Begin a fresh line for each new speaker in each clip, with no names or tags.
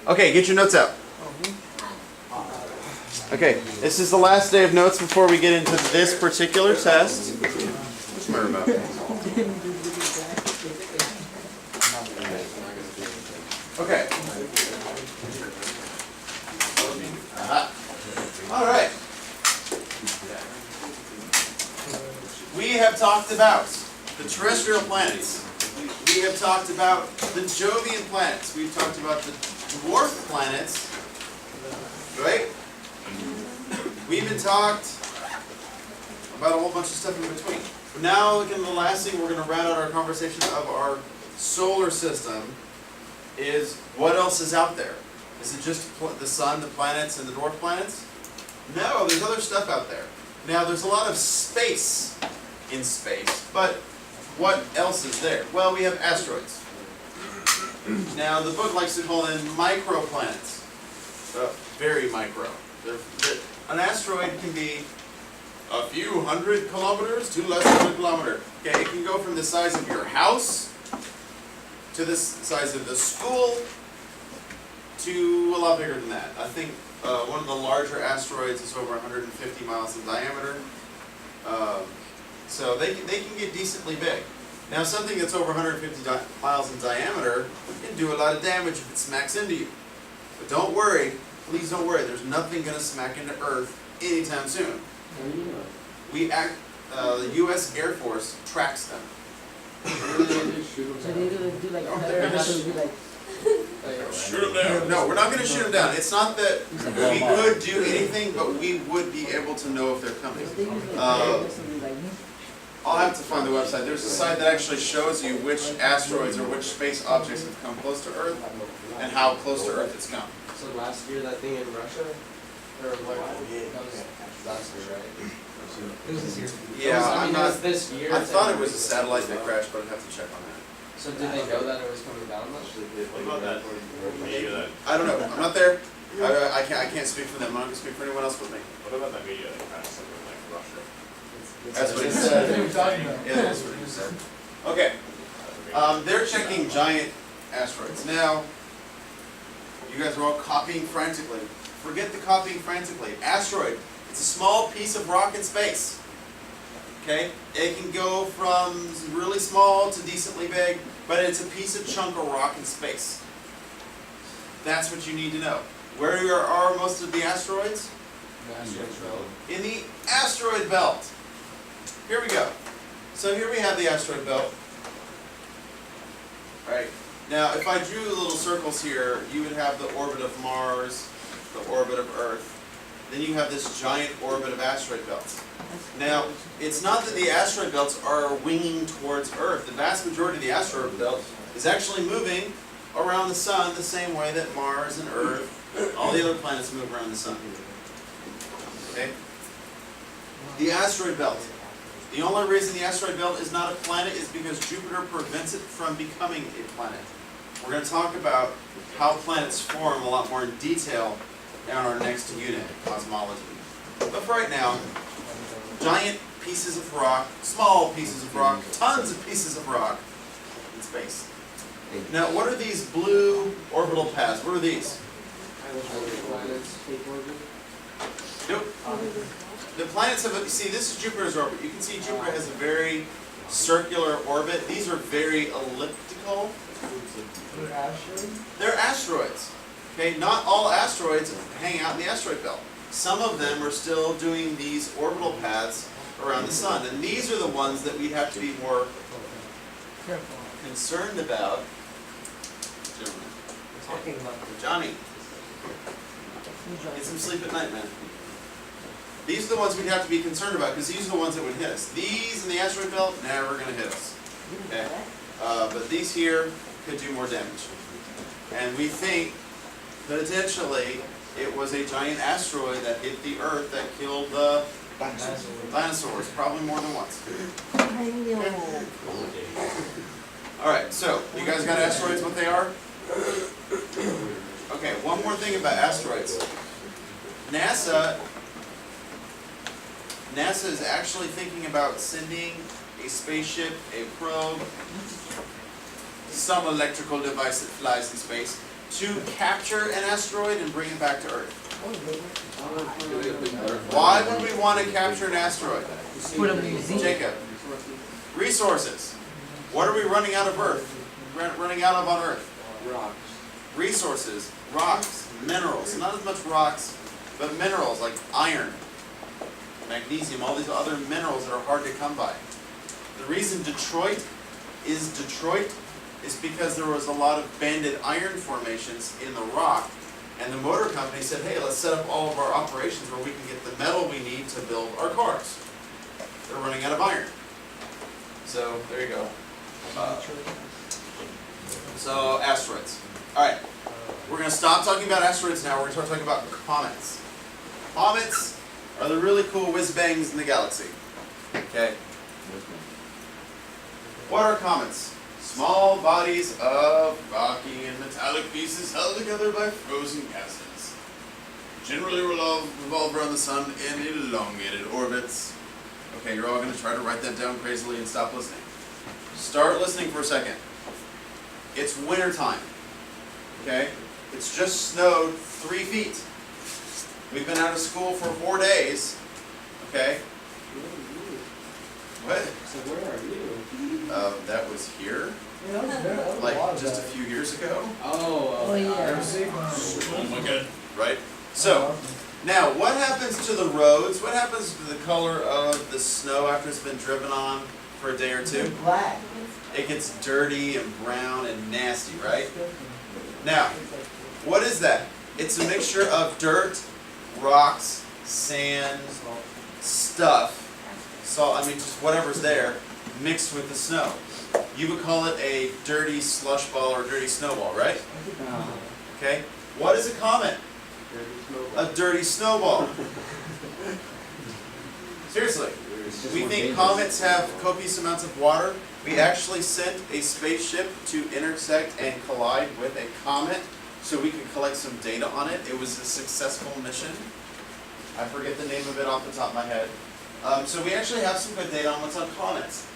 Okay, get your notes out. Okay, this is the last day of notes before we get into this particular test. Where's my remote? Okay. All right. We have talked about the terrestrial planets. We have talked about the Jovian planets. We've talked about the dwarf planets, right? We've been talked about a whole bunch of stuff in between. But now, looking at the last thing, we're going to round out our conversation of our solar system. Is what else is out there? Is it just the sun, the planets, and the dwarf planets? No, there's other stuff out there. Now, there's a lot of space in space, but what else is there? Well, we have asteroids. Now, the book likes to call them microplanets. Very micro. An asteroid can be a few hundred kilometers to less than a kilometer. Okay, it can go from the size of your house to the size of the school to a lot bigger than that. I think one of the larger asteroids is over 150 miles in diameter. So they can get decently big. Now, something that's over 150 miles in diameter can do a lot of damage if it smacks into you. But don't worry, please don't worry, there's nothing going to smack into Earth anytime soon. The U.S. Air Force tracks them.
So they do like
Shoot them down. No, we're not going to shoot them down. It's not that we could do anything, but we would be able to know if they're coming. I'll have to find the website. There's a site that actually shows you which asteroids or which space objects have come close to Earth and how close to Earth it's come.
So last year, that thing in Russia? Or what? That was last year, right? It was this year.
Yeah,
it was this year.
I thought it was a satellite that crashed, but I'd have to check on that.
So did they know that it was coming down much?
I don't know. I'm not there. I can't speak for them. I'm not going to speak for anyone else but me.
What about that video that crashed something like Russia?
That's what he said. Yeah, that's what he said. Okay. They're checking giant asteroids. Now, you guys are all copying frantically. Forget the copying frantically. Asteroid. It's a small piece of rock in space. Okay? It can go from really small to decently big, but it's a piece of chunk of rock in space. That's what you need to know. Where are most of the asteroids?
The asteroid belt.
In the asteroid belt. Here we go. So here we have the asteroid belt. Right. Now, if I drew little circles here, you would have the orbit of Mars, the orbit of Earth. Then you have this giant orbit of asteroid belts. Now, it's not that the asteroid belts are winging towards Earth. The vast majority of the asteroid belt is actually moving around the sun the same way that Mars and Earth, all the other planets move around the sun. Okay? The asteroid belt. The only reason the asteroid belt is not a planet is because Jupiter prevents it from becoming a planet. We're going to talk about how planets form a lot more in detail in our next unit, cosmology. But for right now, giant pieces of rock, small pieces of rock, tons of pieces of rock in space. Now, what are these blue orbital paths? What are these? Nope. The planets have, see, this is Jupiter's orbit. You can see Jupiter has a very circular orbit. These are very elliptical. They're asteroids. Okay, not all asteroids hang out in the asteroid belt. Some of them are still doing these orbital paths around the sun, and these are the ones that we'd have to be more concerned about. Johnny, get some sleep at night, man. These are the ones we'd have to be concerned about because these are the ones that would hit us. These in the asteroid belt, never going to hit us. Okay, but these here could do more damage, and we think potentially it was a giant asteroid that hit the Earth that killed the dinosaurs, probably more than once. Alright, so, you guys got asteroids, what they are? Okay, one more thing about asteroids. NASA is actually thinking about sending a spaceship, a probe, some electrical device that flies in space, to capture an asteroid and bring it back to Earth? Why would we want to capture an asteroid?
Put a museum.
Jacob. Resources. What are we running out of Earth? Running out of on Earth?
Rocks.
Resources, rocks, minerals. Not as much rocks, but minerals like iron, magnesium, all these other minerals that are hard to come by. The reason Detroit is because there was a lot of banded iron formations in the rock, and the motor company said, hey, let's set up all of our operations where we can get the metal we need to build our cars. They're running out of iron. So, there you go. So, asteroids. Alright, we're going to stop talking about asteroids now, we're going to start talking about comets. Comets are the really cool whiz-bangs in the galaxy. Okay? What are comets? Small bodies of rocky and metallic pieces held together by frozen gases. Generally revolve around the sun in elongated orbits. Okay, you're all going to try to write that down crazily and stop listening. Start listening for a second. It's winter time. Okay? It's just snowed 3 feet. We've been out of school for 4 days. Okay? What?
So where are you?
That was here, like just a few years ago.
Oh, yeah.
Oh my god. Right? So, now what happens to the roads? What happens to the color of the snow after it's been driven on for a day or two?
Black.
It gets dirty and brown and nasty, right? Now, what is that? It's a mixture of dirt, rocks, sand, stuff, salt, I mean just whatever's there, mixed with the snow. You would call it a dirty slush ball or dirty snowball, right? Okay? What is a comet? A dirty snowball. Seriously. We think comets have copious amounts of water. We actually sent a spaceship to intersect and collide with a comet so we could collect some data on it. It was a successful mission. I forget the name of it off the top of my head. So we actually have some good data on what's on comets.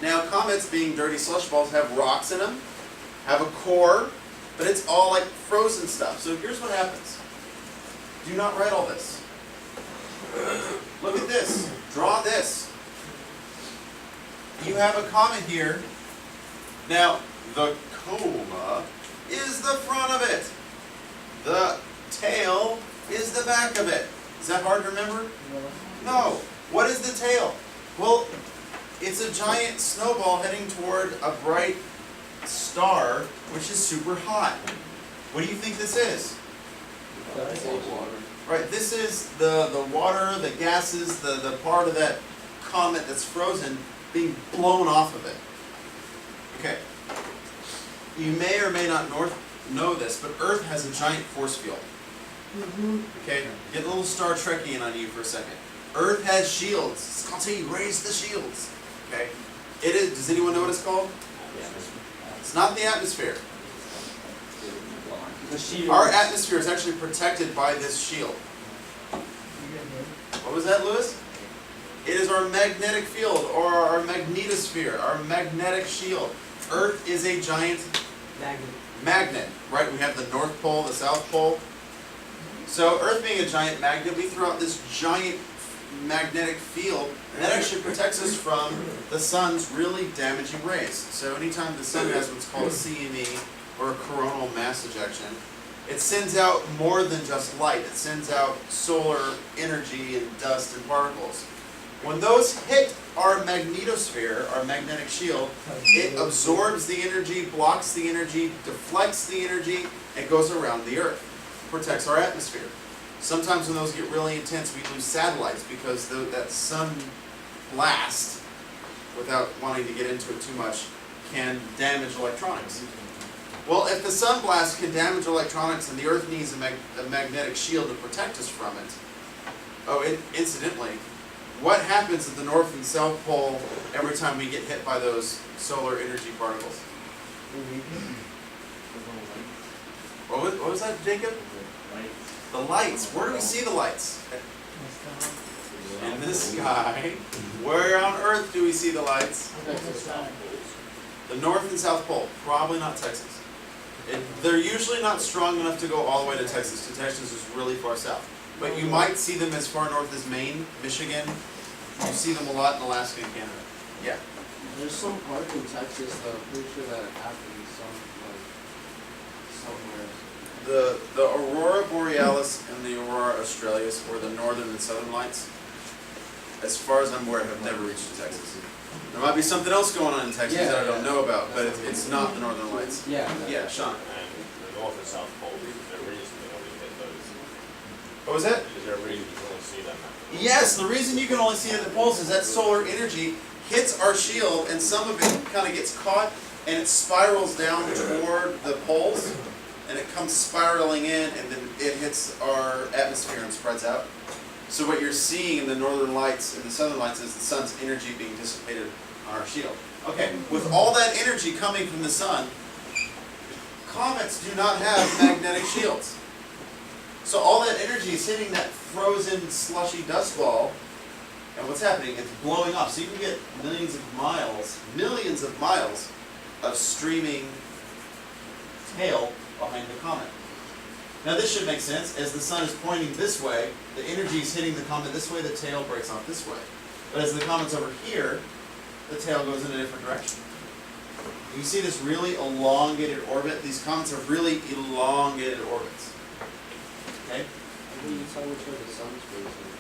Now comets, being dirty slush balls, have rocks in them, have a core, but it's all like frozen stuff. So here's what happens. Do not write all this. Look at this. Draw this. You have a comet here. Now, the coma is the front of it. The tail is the back of it. Is that hard to remember? No. What is the tail? Well, it's a giant snowball heading toward a bright star, which is super hot. What do you think this is? Right, this is the water, the gases, the part of that comet that's frozen being blown off of it. Okay. You may or may not know this, but Earth has a giant force field. Okay, get a little Star Trekian on you for a second. Earth has shields. Scotty, raise the shields. Okay. It is. Does anyone know what it's called? It's not the atmosphere. Our atmosphere is actually protected by this shield. What was that, Lewis? It is our magnetic field, or our magnetosphere, our magnetic shield. Earth is a giant magnet, right? We have the North Pole, the South Pole. So Earth being a giant magnet, we throw out this giant magnetic field, and that actually protects us from the sun's really damaging rays. So anytime the sun has what's called a CME, or a coronal mass ejection, it sends out more than just light. It sends out solar energy and dust and particles. When those hit our magnetosphere, our magnetic shield, it absorbs the energy, blocks the energy, deflects the energy, and goes around the Earth. Protects our atmosphere. Sometimes when those get really intense, we lose satellites because that sun blast, without wanting to get into it too much, can damage electronics. Well, if the sun blast can damage electronics and the Earth needs a magnetic shield to protect us from it, incidentally, what happens at the North and South Pole every time we get hit by those solar energy particles? What was that, Jacob? The lights. Where do we see the lights? In the sky. Where on Earth do we see the lights? The North and South Pole. Probably not Texas. They're usually not strong enough to go all the way to Texas, because Texas is really far south. But you might see them as far north as Maine, Michigan. You see them a lot in Alaska and Canada. Yeah.
There's some park in Texas that I'm pretty sure that happens somewhere.
The Aurora Borealis and the Aurora Australis, or the northern and southern lights, as far as I'm aware, have never reached Texas. There might be something else going on in Texas that I don't know about, but it's not the northern lights.
Yeah.
Yeah, Sean.
And the north and south poles, is there a reason they only hit those?
What was that?
Is there a reason you can only see them?
Yes, the reason you can only see it at the poles is that solar energy hits our shield, and some of it kind of gets caught, and it spirals down toward the poles, and it comes spiraling in, and then it hits our atmosphere and spreads out. So what you're seeing in the northern lights and the southern lights is the sun's energy being dissipated on our shield. Okay, with all that energy coming from the sun, comets do not have magnetic shields. So all that energy is hitting that frozen, slushy dust ball, and what's happening? It's blowing off. So you can get millions of miles of streaming tail behind the comet. Now this should make sense. As the sun is pointing this way, the energy is hitting the comet this way, the tail breaks off this way. But as the comet's over here, the tail goes in a different direction. You see this really elongated orbit? These comets have really elongated orbits. Okay?
How can you tell which way the sun's facing?